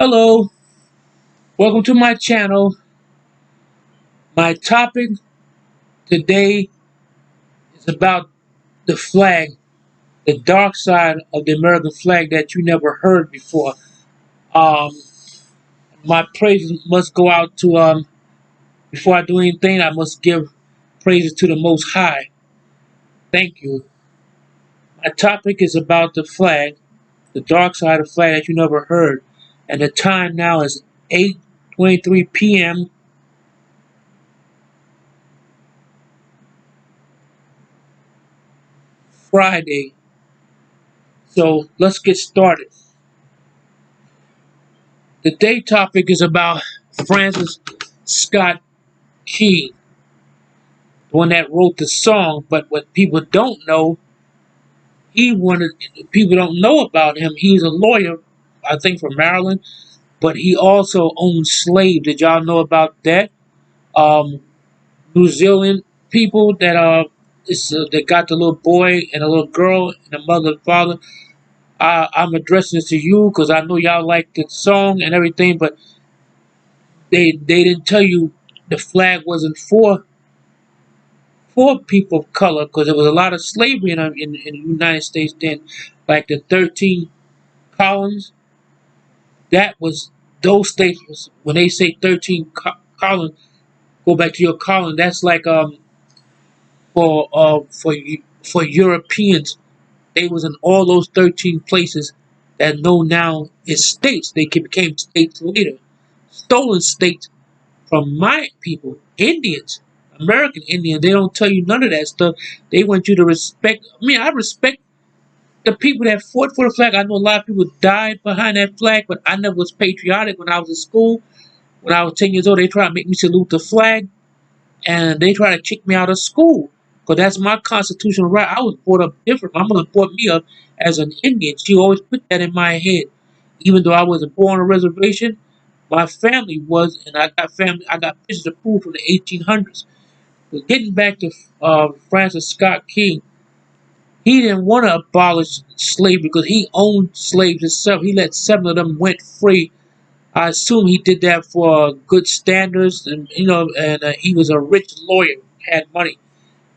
Hello, welcome to my channel. My topic today is about the flag, the dark side of the American flag that you never heard before. Um, my praises must go out to, before I do anything, I must give praises to the Most High. Thank you. My topic is about the flag, the dark side of the flag that you never heard. And the time now is 8:23 p.m. Friday. So let's get started. The day topic is about Francis Scott Key, the one that wrote the song. But what people don't know, people don't know about him. He's a lawyer, I think, from Maryland, but he also owned slaves. Did y'all know about that? Um, New Zealand people that got the little boy and a little girl and the mother and father. I'm addressing this to you because I know y'all like the song and everything, but they didn't tell you the flag wasn't for people of color because there was a lot of slavery in the United States then, like the 13 colonies. That was those states. When they say 13 colonies, go back to your colony. That's like for for Europeans. They was in all those 13 places that know now is states. They became states later, stolen states from my people, Indians, American Indians. They don't tell you none of that stuff. They want you to respect. I mean, I respect the people that fought for the flag. I know a lot of people died behind that flag, but I never was patriotic when I was in school. When I was 10 years old, they tried to make me salute the flag, and they tried to kick me out of school. Because that's my constitutional right. I was brought up different. My mother brought me up as an Indian. She always put that in my head. Even though I wasn't born on a reservation, my family was, and I got family. I got pictures to prove from the 1800s. But getting back to Francis Scott Key, he didn't want to abolish slavery because he owned slaves himself. He let 7 of them went free. I assume he did that for good standards, and he was a rich lawyer, had money.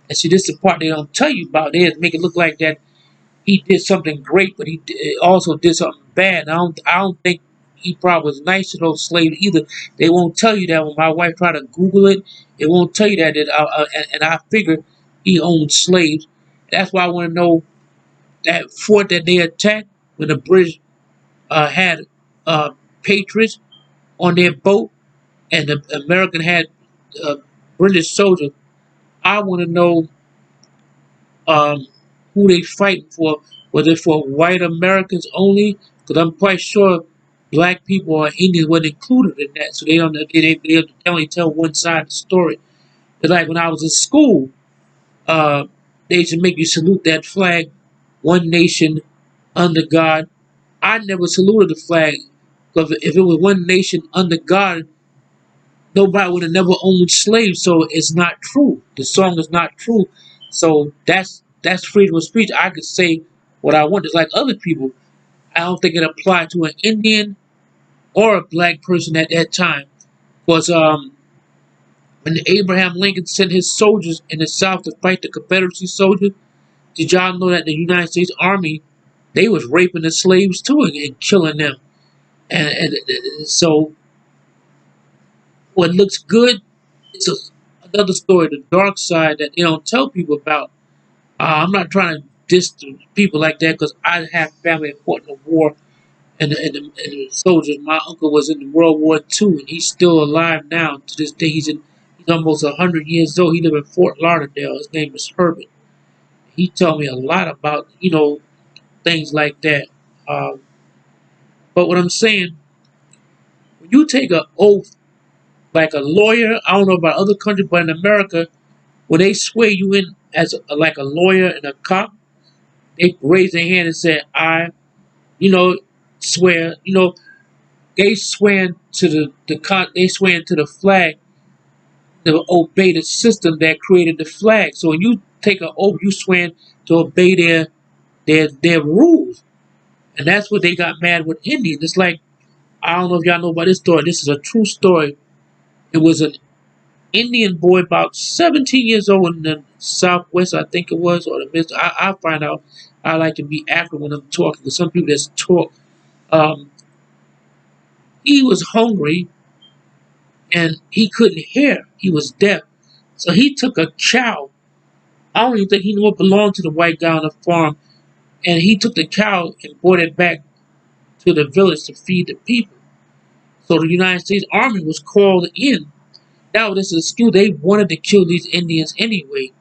And see, this is the part they don't tell you about. They make it look like that he did something great, but he also did something bad. I don't think he probably was nice to those slaves either. They won't tell you that. When my wife tried to Google it, it won't tell you that. And I figure he owned slaves. That's why I want to know that fort that they attacked when the British had uh, patriots on their boat and the American had uh, British soldiers. I want to know um, who they fighting for. Was it for white Americans only? Because I'm quite sure black people or Indians weren't included in that. So they only tell one side of the story. It's like when I was in school, uh, they used to make you salute that flag, one nation under God. I never saluted the flag because if it was one nation under God, nobody would have never owned slaves. So it's not true. The song is not true. So that's freedom of speech. I could say what I want. It's like other people. I don't think it applied to an Indian or a black person at that time. Because when Abraham Lincoln sent his soldiers in the South to fight the Confederacy soldiers, did y'all know that the United States Army, they was raping the slaves too and killing them? And so what looks good is another story, the dark side that they don't tell people about. I'm not trying to diss people like that because I have family fought in the war and the soldiers. My uncle was in World War II and he's still alive now. To this day, he's almost 100 years old. He lived in Fort Lauderdale. His name is Herbert. He told me a lot about things like that. Um, but what I'm saying, when you take an oath like a lawyer, I don't know about other countries, but in America, when they swear you in as like a lawyer and a cop, they raise their hand and say, "I," you know, swear. They swear to they swear to the flag to obey the system that created the flag. So when you take an oath, you swear to obey their rules, and that's what they got mad with Indians. It's like I don't know if y'all know about this story. This is a true story. It was an Indian boy about 17 years old in the Southwest, I think it was, or the Midwest. I find out. I like to be accurate when I'm talking because some people just talk. Um, he was hungry and he couldn't hear. He was deaf. So he took a cow. I don't even think he knew it belonged to the white guy on the farm. And he took the cow and brought it back to the village to feed the people. So the United States Army was called in. Now this is a skill. They wanted to kill these Indians anyway.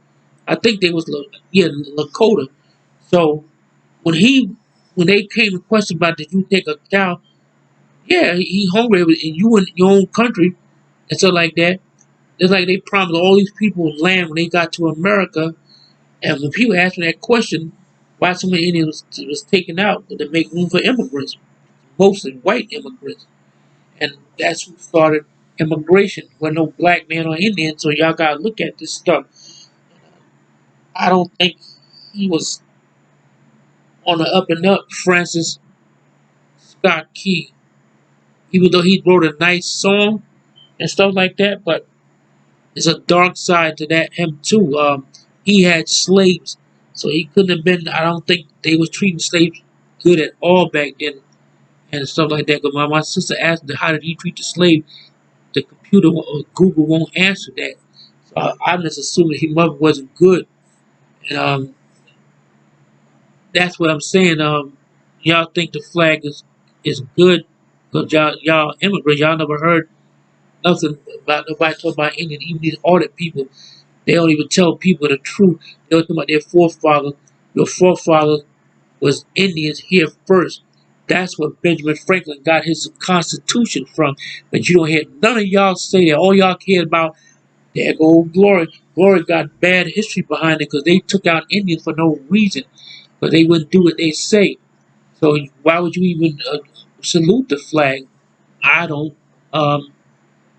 I think they was Lakota. So when he when they came and questioned about did you take a cow, yeah, he hungry and you in your own country and stuff like that. It's like they promised all these people land when they got to America. And when people asked me that question, why so many Indians was taken out to make room for immigrants, mostly white immigrants. And that's who started immigration. There was no black man or Indian, so y'all gotta look at this stuff. I don't think he was on the up and up, Francis Scott Key, even though he wrote a nice song and stuff like that, but there's a dark side to that him too. He had slaves, so he couldn't have been. I don't think they was treating slaves good at all back then and stuff like that. Because my sister asked me, how did he treat the slave? The computer or Google won't answer that. So I'm just assuming his mother wasn't good, and that's what I'm saying. Y'all think the flag is good because y'all immigrants. Y'all never heard nothing about nobody talking about Indian. Even these audit people, they don't even tell people the truth. They don't talk about their forefather. Your forefather was Indians here first. That's what Benjamin Franklin got his Constitution from. But you don't hear none of y'all say that. All y'all care about, there go Glory. Glory got bad history behind it because they took out Indians for no reason. But they wouldn't do what they say. So why would you even salute the flag? I don't.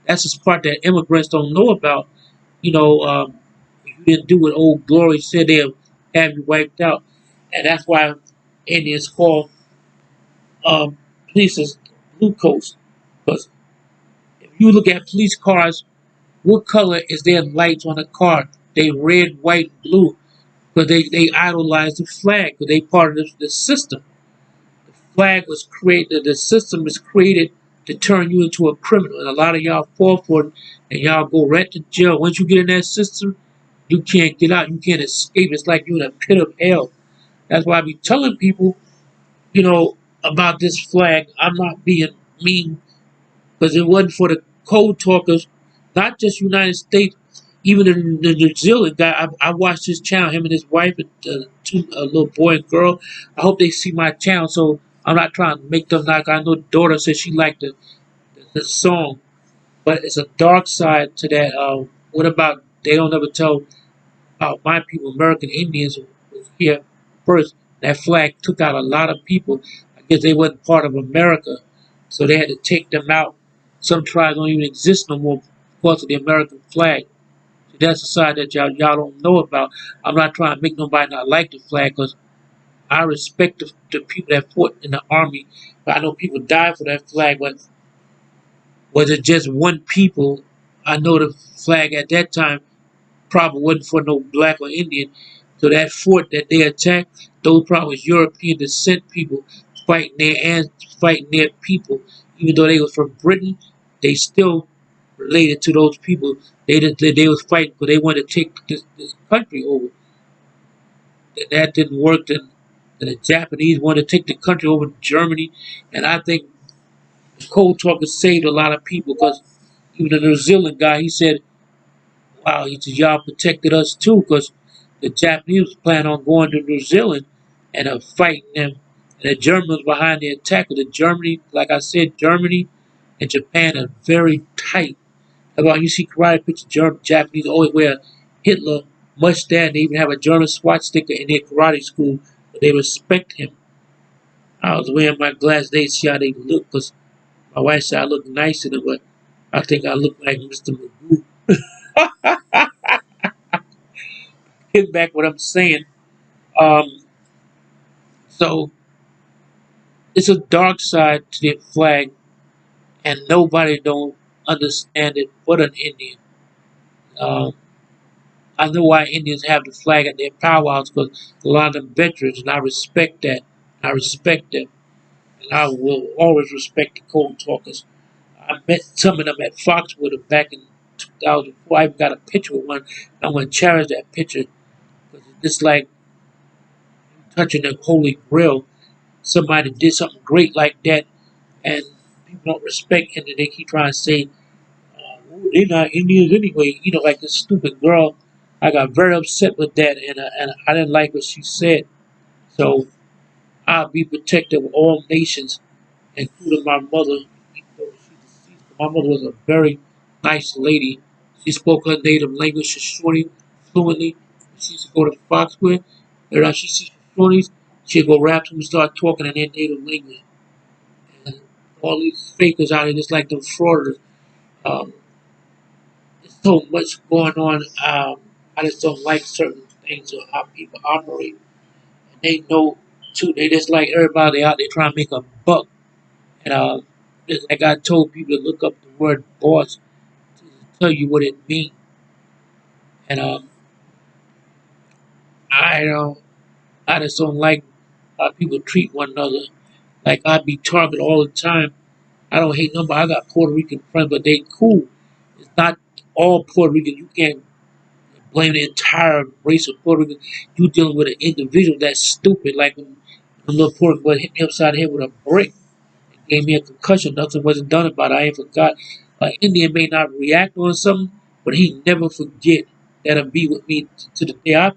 That's the part that immigrants don't know about. You know, if you didn't do what Old Glory said, they'll have you wiped out. And that's why Indians call police blue coats. Because if you look at police cars, what color is their lights on the car? They red, white, blue. Because they idolize the flag. Because they part of the system. Flag was created, the system was created to turn you into a criminal. And a lot of y'all fall for it and y'all go right to jail. Once you get in that system, you can't get out. You can't escape. It's like you're in a pit of hell. That's why I be telling people, about this flag. I'm not being mean because it wasn't for the code talkers, not just United States, even in the New Zealand guy. I watched his channel, him and his wife, and a little boy and girl. I hope they see my channel, so I'm not trying to make them like. I know the daughter said she liked the song, but it's a dark side to that. What about they don't ever tell about my people, American Indians, was here first. That flag took out a lot of people. I guess they wasn't part of America, so they had to take them out. Some tribes don't even exist no more because of the American flag. So that's the side that y'all don't know about. I'm not trying to make nobody not like the flag because I respect the people that fought in the army. I know people died for that flag, but was it just one people? I know the flag at that time probably wasn't for no black or Indian. So that fort that they attacked, those probably was European descent people fighting their people. Even though they was from Britain, they still related to those people. They was fighting because they wanted to take this country over. And that didn't work. Then the Japanese wanted to take the country over to Germany. And I think Cold Talker saved a lot of people because even the New Zealand guy, he said, wow, he said, y'all protected us too because the Japanese plan on going to New Zealand and fighting them. And the Germans behind the attack. The Germany, like I said, Germany and Japan are very tight. About you see karate pictures, Japanese always wear Hitler mustache. They even have a German swastika in their karate school. But they respect him. I was wearing my glasses. They see how they look because my wife said I look nice in them, but I think I look like Mr. Magoo. Get back what I'm saying. Um, so it's a dark side to the flag. and nobody don't understand it but an Indian. Um, I know why Indians have the flag at their powwows because a lot of them veterans, and I respect that. I respect them, and I will always respect the Code Talkers. I met some of them at Foxwood back in 2004. I even got a picture with one. I'm going to cherish that picture because it's like touching the Holy Grail. Somebody did something great like that, and people don't respect it, and they keep trying to say, they're not Indians anyway. You know, like this stupid girl. I got very upset with that, and I didn't like what she said. So I'll be protective of all nations, including my mother. Even though she's deceased, my mother was a very nice lady. She spoke her native language, Shoshone, fluently. She used to go to Foxwood. And she sees Shoshones, she'd go rap to them and start talking in their native language. And all these fakers out here, just like them frauders. Um, there's so much going on. I just don't like certain things or how people operate. And they know too. They just like everybody out there trying to make a buck. And just like I told people to look up the word boss to tell you what it means. And I don't. I just don't like how people treat one another. Like I be targeted all the time. I don't hate nobody. I got Puerto Rican friends, but they cool. It's not all Puerto Rican. You can't blame the entire race of Puerto Rican. You dealing with an individual that's stupid. Like when a little Puerto Rican boy hit me upside the head with a brick and gave me a concussion. Nothing wasn't done about it. I ain't forgot. An Indian may not react on something, but he never forget that'll be with me to the day I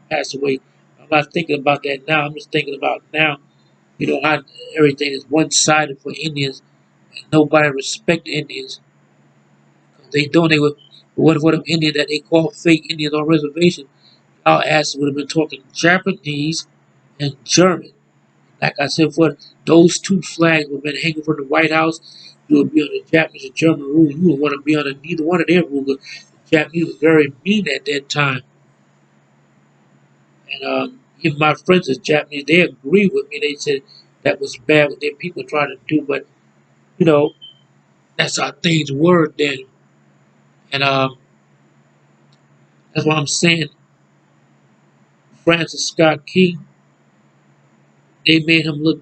pass away. I'm not thinking about that now. I'm just thinking about now. You know how everything is one sided for Indians, and nobody respect the Indians. They don't. They would. What them Indian that they call fake Indians on reservation? Our asses would have been talking Japanese and German. Like I said, for those two flags would have been hanging from the White House. You would be on the Japanese and German rule. You would want to be on neither one of their rules. The Japanese was very mean at that time. And even my friends as Japanese, they agree with me. They said that was bad what their people tried to do. But, you know, that's how things were then. And that's why I'm saying Francis Scott Key, they made him look,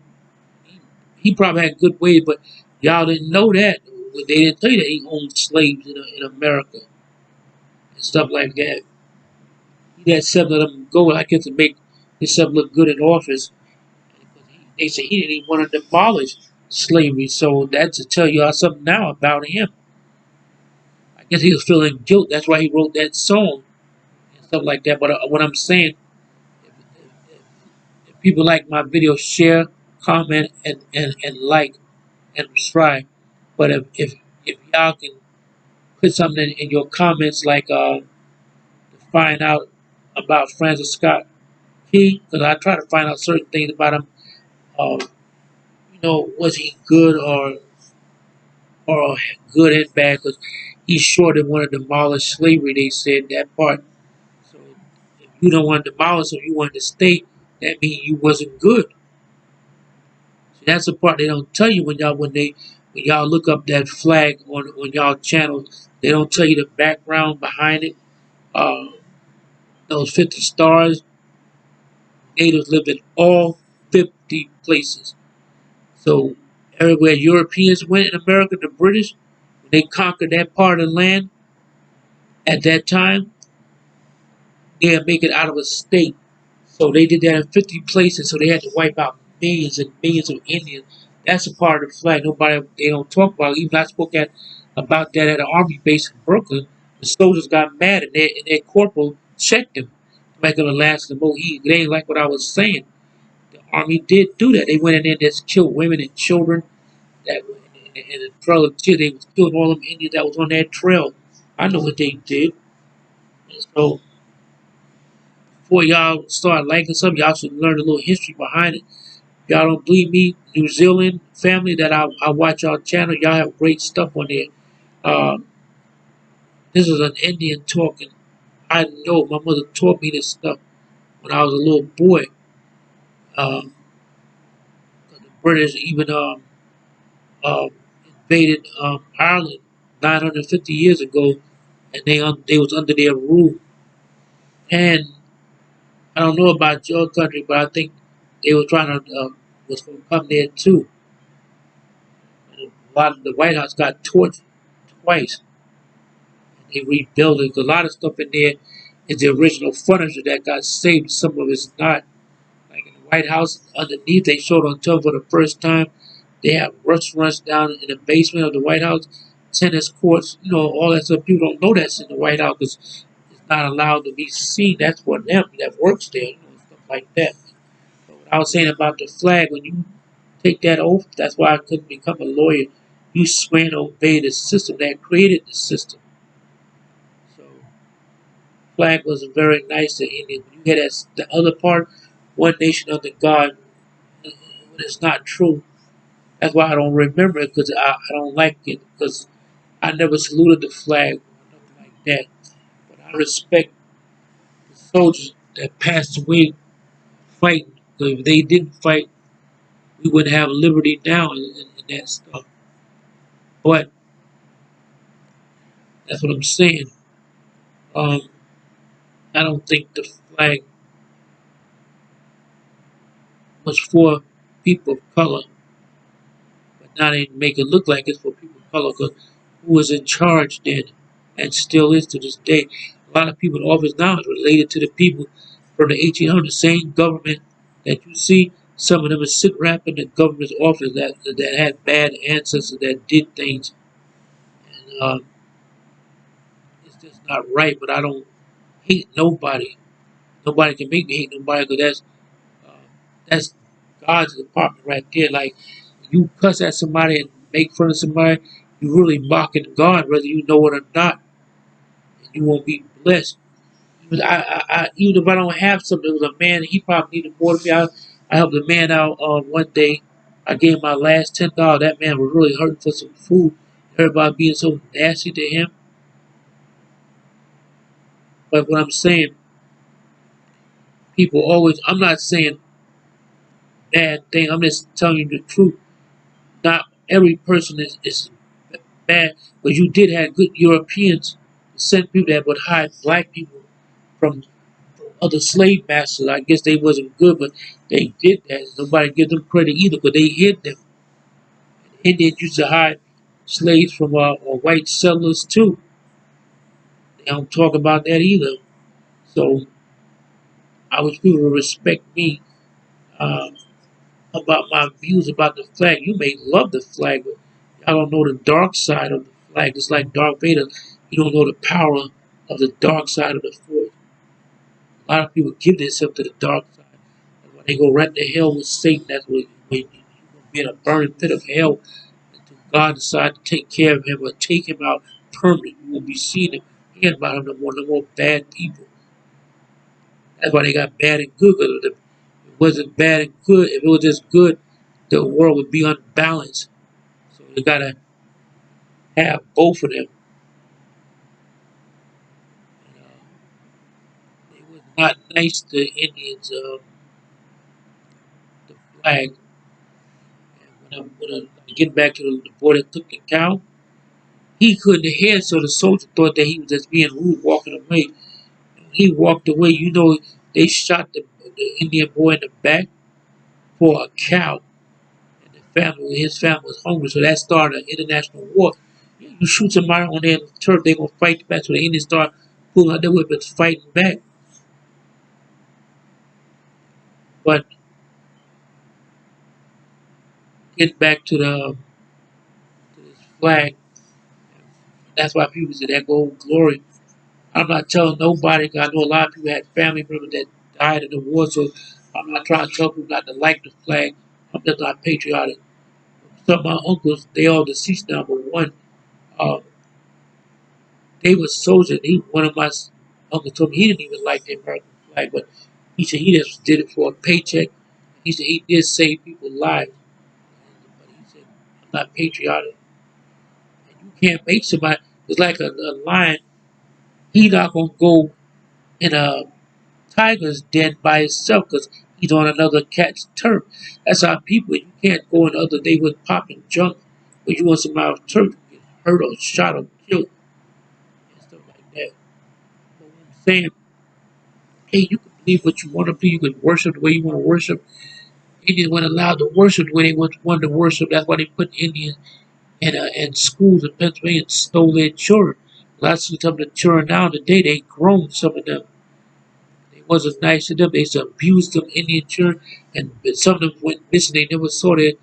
he probably had good ways, but y'all didn't know that. They didn't tell you that he owned slaves in America and stuff like that. He had seven of them go, I guess, to make himself look good in office. They said he didn't even want to demolish slavery, so that's to tell y'all something now about him. I guess he was feeling guilt. That's why he wrote that song and stuff like that. But what I'm saying, if people like my video, share, comment, and like and subscribe. But if y'all can put something in your comments like to find out about Francis Scott Key, because I try to find out certain things about him. Uh, was he good or good and bad? Because he sure didn't want to demolish slavery. They said that part. So if you don't want to demolish him, you want to stay. That means you wasn't good. So that's the part they don't tell you when y'all look up that flag on y'all channel. They don't tell you the background behind it. Uh, those 50 stars, natives lived in all 50 places. So everywhere Europeans went in America, the British, when they conquered that part of the land at that time, they'd make it out of a state. So they did that in 50 places, so they had to wipe out millions and millions of Indians. That's a part of the flag. They don't talk about it. Even I spoke about that at an army base in Brooklyn. The soldiers got mad and their corporal checked them. Like in Alaska, they ain't like what I was saying. The army did do that. They went in there and just killed women and children. That and the trail of they was killing all them Indians that was on that trail. I know what they did. And so before y'all start liking something, y'all should learn a little history behind it. Y'all don't believe me? New Zealand family that I watch y'all channel, y'all have great stuff on there. Um, this is an Indian talking. I know my mother taught me this stuff when I was a little boy. The British even um, invaded Ireland 950 years ago, and they was under their rule. And I don't know about your country, but I think they were trying to was going to come there too. And a lot of the White House got torched twice. They rebuilt it. A lot of stuff in there is the original furniture that got saved. Some of it's not. Like in the White House, underneath they showed on top for the first time. They have restaurants down in the basement of the White House, tennis courts, all that stuff. People don't know that's in the White House because it's not allowed to be seen. That's for them that works there, stuff like that. But what I was saying about the flag, when you take that oath, that's why I couldn't become a lawyer. You swear to obey the system that created the system. So flag was very nice to Indians. When you hear that the other part, one nation under God, when it's not true. That's why I don't remember it because I don't like it because I never saluted the flag or nothing like that. But I respect the soldiers that passed away fighting. So if they didn't fight, we wouldn't have liberty now and that stuff. But that's what I'm saying. Um, I don't think the flag was for people of color, but now they make it look like it's for people of color because who was in charge then and still is to this day. A lot of people in office now is related to the people from the 1800s, same government that you see. Some of them are sit rap in the government's office that had bad ancestors that did things, and it's just not right. But I don't hate nobody. Nobody can make me hate nobody because uh, that's God's department right there. Like you cuss at somebody and make fun of somebody, you really mocking God, whether you know it or not. And you won't be blessed. Even if I don't have something, it was a man. He probably needed more than me. I helped a man out one day. I gave him my last $10. That man was really hurting for some food. Everybody being so nasty to him. But what I'm saying, people always. I'm not saying bad thing. I'm just telling you the truth. Not every person is bad, but you did have good Europeans sent people that would hide black people from other slave masters. I guess they wasn't good, but they did that. Nobody give them credit either, because they hid them. Indians used to hide slaves from white settlers too. They don't talk about that either. So I wish people would respect me uh, about my views about the flag. You may love the flag, but y'all don't know the dark side of the flag. It's like Darth Vader. You don't know the power of the dark side of the force. A lot of people give themselves to the dark side. And when they go right to hell with Satan, that's when you're going to be in a burning pit of hell until God decides to take care of him or take him out permanently. You won't be seeing him, hearing about him no more bad people. That's why they got bad and good. Because if it wasn't bad and good, if it was just good, the world would be unbalanced. So you got to have both of them. And, it was not nice to Indians, the flag. And getting back to the boy that took the cow, he couldn't hear, so the soldier thought that he was just being rude, walking away. When he walked away, they shot the Indian boy in the back for a cow. And his family was hungry, so that started an international war. You shoot somebody on their turf, they're going to fight back. So the Indians start pulling out their weapons, fighting back. But get back to this flag. That's why people say that gold glory. I'm not telling nobody, 'cause I know a lot of people had family members that died in the war, so I'm not trying to tell people not to like the flag. I'm just not patriotic. Some of my uncles, they all deceased now, but one, uh, they were soldiers. One of my uncles told me he didn't even like the American flag, but he said he just did it for a paycheck. He said he did save people's lives, but he said I'm not patriotic. And you can't make somebody. It's like a lion. He not gonna go in a tiger's den by himself because he's on another cat's turf. That's how people. You can't go in other neighborhoods popping junk But you want somebody out of church to get hurt or shot or killed and stuff like that. But what I'm saying, hey, you can believe what you want to believe, you can worship the way you want to worship. Indians weren't allowed to worship the way they wanted to worship. That's why they put Indians in schools in Pennsylvania and stole their children. I see some of the children now today, they grown, some of them. They wasn't nice to them. They used to abuse them Indian children, and some of them went missing. They never saw their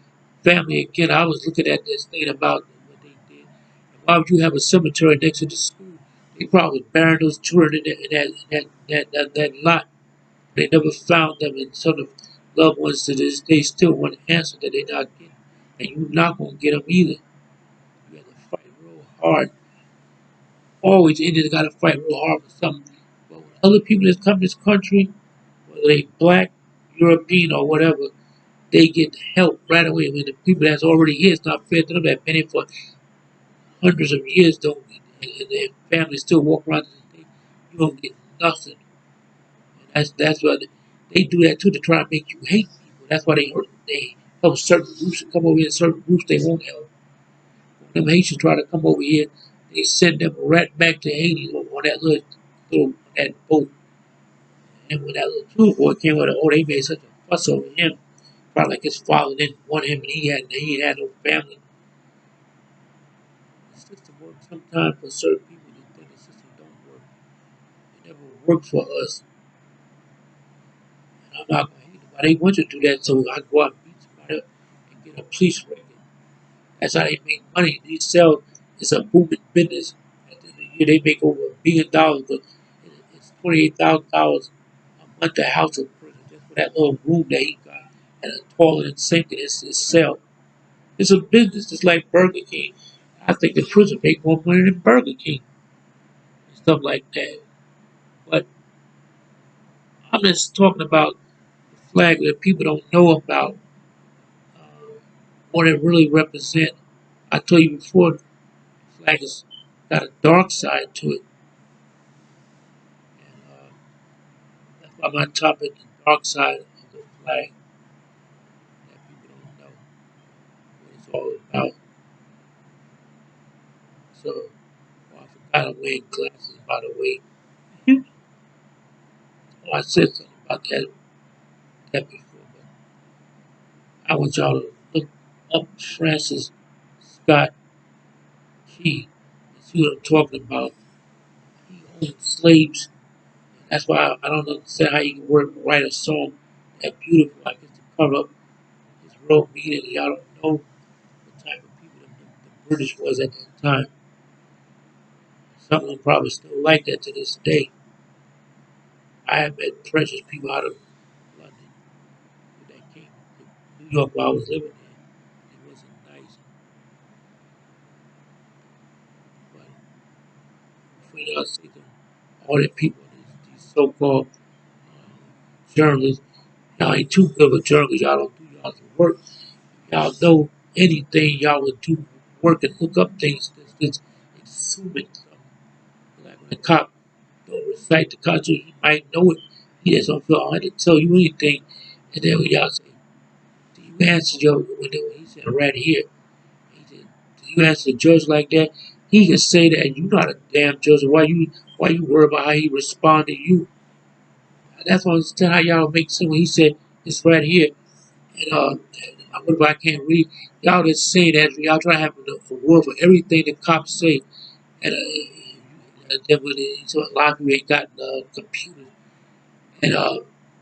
family again. I was looking at this thing about what they did. And why would you have a cemetery next to the school? They probably buried those children in that lot. They never found them, and some of the loved ones to this day still want an answer that they're not getting. And you're not going to get them either. You have to fight real hard. Always Indians got to fight real hard for something. But when other people that come to this country, whether they black, European, or whatever, they get help right away. When the people that's already here, it's not fair to them that been here for hundreds of years, don't, and their families still walk around this day, you don't get nothing. And that's why they do that too, to try to make you hate people. That's why they help certain groups to come over here, certain groups they won't help. When them Haitians try to come over here, they send them right back to Haiti on that little that boat. And when that little tour boy came with it, oh, they made such a fuss over him. Probably like his father didn't want him, and he had no family. The system works sometimes for certain people. You think the system don't work. It never worked for us. And I'm not gonna hate nobody. They want you to do that, so I go out and beat somebody up and get a police record. That's how they make money. These cells, it's a booming business. At the end of the year, they make over $1 billion because it's $28,000 a month a house in prison just for that little room that he got and a toilet and sink in his cell. It's a business. It's like Burger King. I think the prison make more money than Burger King and stuff like that. But I'm just talking about the flag that people don't know about uh, what it really represents. I told you before, the flag has got a dark side to it. And that's why my topic, the dark side of the flag, that people don't know what it's all about. So, oh, I forgot I'm wearing glasses, by the way. Oh, I said something about that before, but I want y'all to look up Francis Scott Key and see what I'm talking about. He owned slaves. That's why I don't understand how you can write a song that beautiful like it's to cover up his real meaning. Y'all don't know the type of people the British was at that time. Some of them probably still like that to this day. I have met precious people out of London that came to New York while I was living there. It wasn't nice, but before y'all say them, all the people, these so-called journalists, y'all ain't too good of a journalist. Y'all don't do y'all's work. Y'all know anything, y'all would do work and look up things. Just assuming something. Like when a cop don't recite the Constitution, he might know it. He just don't feel I had to tell you anything. And then when y'all say, do you answer your when he said right here, he said, do you answer the judge like that? He can say that and you're not a damn judge. Why you worry about how he respond to you? That's what I understand how y'all make sense when he said it's right here. And what if I can't read? Y'all just say that y'all try to have a word for everything the cops say. And then so a lot of people ain't got computers, and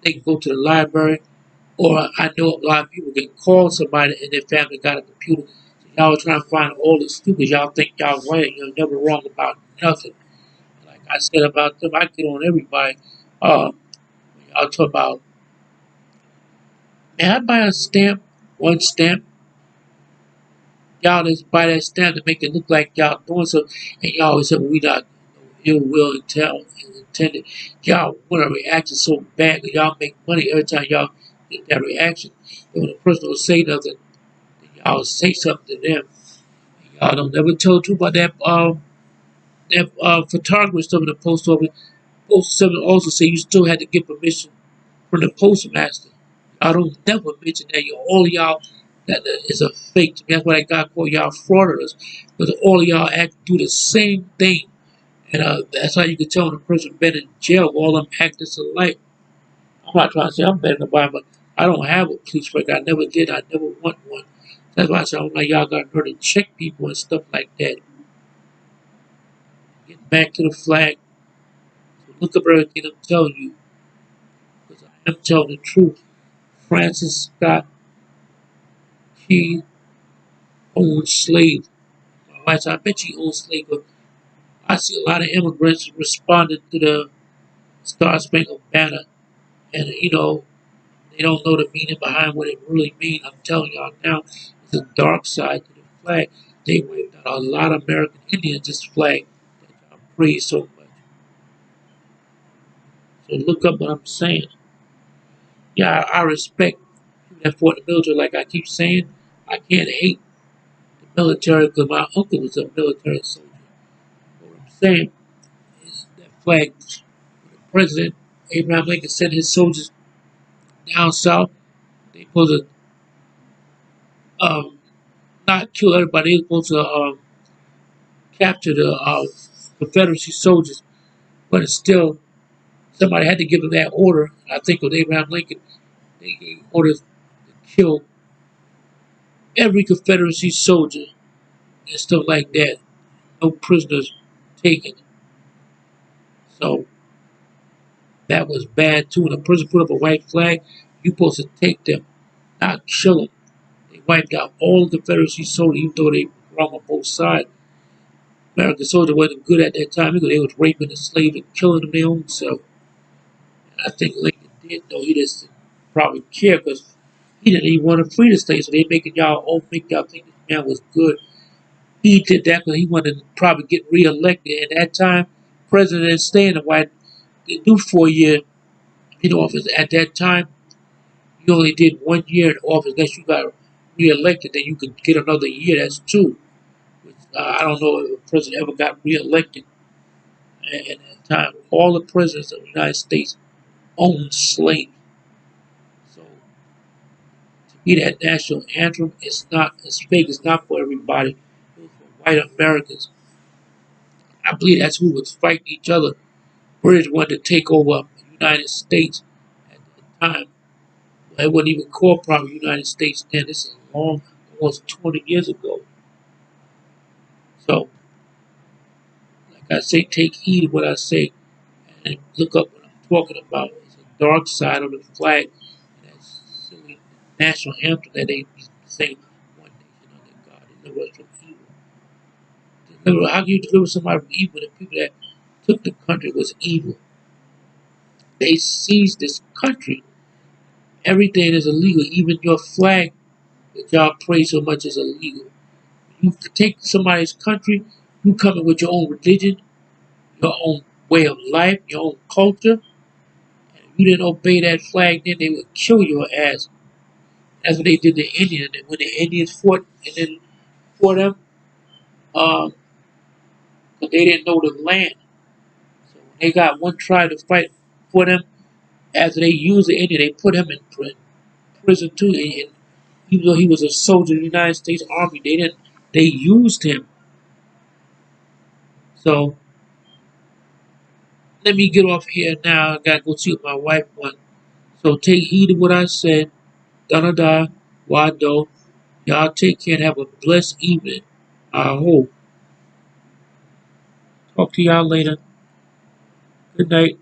they can go to the library. Or I know a lot of people can call somebody and their family got a computer. So y'all trying to find all the stupid. Y'all think y'all right. You're never wrong about nothing. Like I said about them, I get on everybody. Y'all talk about, man, I buy a stamp, one stamp. Y'all just buy that stamp to make it look like y'all doing something, and y'all always say we not ill will intended. Y'all want a reaction so bad that y'all make money every time y'all get that reaction. And when a person don't say nothing, then y'all say something to them. Y'all don't never tell the truth about that photographer stuff in the post office. Post office also say you still had to get permission from the postmaster. I don't never mention that. All y'all that is a fake to me. That's why that guy called y'all fraudsters, because all of y'all do the same thing. And that's how you can tell when a person been in jail. All them actors alike. I'm not trying to say I'm better than nobody, but I don't have a police record. I never did. I never want one. That's why I say I'm like y'all got to check people and stuff like that. Getting back to the flag. So look up everything I'm telling you, because I am telling the truth. Francis Scott Key owned slaves. My wife said, I bet she owned slaves, but I see a lot of immigrants responding to the Star Spangled Banner, and they don't know the meaning behind what it really means. I'm telling y'all now, it's a dark side to the flag. They wiped out a lot of American Indians. This flag that I praise so much. So look up what I'm saying. Yeah, I respect people that fought in the military. Like I keep saying, I can't hate the military because my uncle was a military soldier. What I'm saying is that flag. When the President Abraham Lincoln sent his soldiers down south, they supposed to not kill everybody. They were supposed to capture the Confederacy soldiers, but it's still somebody had to give them that order. I think with Abraham Lincoln, they gave orders to kill every Confederacy soldier and stuff like that. No prisoners taken. So that was bad too. When a person put up a white flag, you're supposed to take them, not kill them. They wiped out all the Confederacy soldiers, even though they were wrong on both sides. American soldiers wasn't good at that time because they was raping the slaves and killing them their own self. And I think Lincoln did, though he just probably care because he didn't even want to free the slaves. So they making y'all all make y'all think this man was good. He did that because he wanted to probably get reelected. At that time, president didn't stay in the White. They do 4 year in office. At that time, you only did 1 year in office unless you got reelected. Then you could get another year. That's two. Which, I don't know if a president ever got reelected at that time. All the presidents of the United States owned slaves. So to me, that national anthem is not as fake. It's not for everybody. It was for white Americans. I believe that's who was fighting each other. British wanted to take over the United States at the time. It wasn't even called probably United States then. This is a long, almost 20 years ago. So, like I say, take heed of what I say and look up what I'm talking about. It's a dark side of the flag. That silly national anthem that they say, one nation under God, deliver us from evil. How can you deliver somebody from evil? The people that took the country was evil. They seized this country. Everything is illegal. Even your flag that y'all praise so much is illegal. You take somebody's country, you come in with your own religion, your own way of life, your own culture. And if you didn't obey that flag, then they would kill your ass. That's what they did to the Indians. And when the Indians fought and then fought them, um, but they didn't know the land. So when they got one tribe to fight for them, after they used the Indian, they put him in prison too. And even though he was a soldier in the United States Army, they used him. So let me get off here now. I gotta go see what my wife wants. So take heed of what I said. Da Wado. Y'all take care and have a blessed evening. I hope. Talk to y'all later. Good night.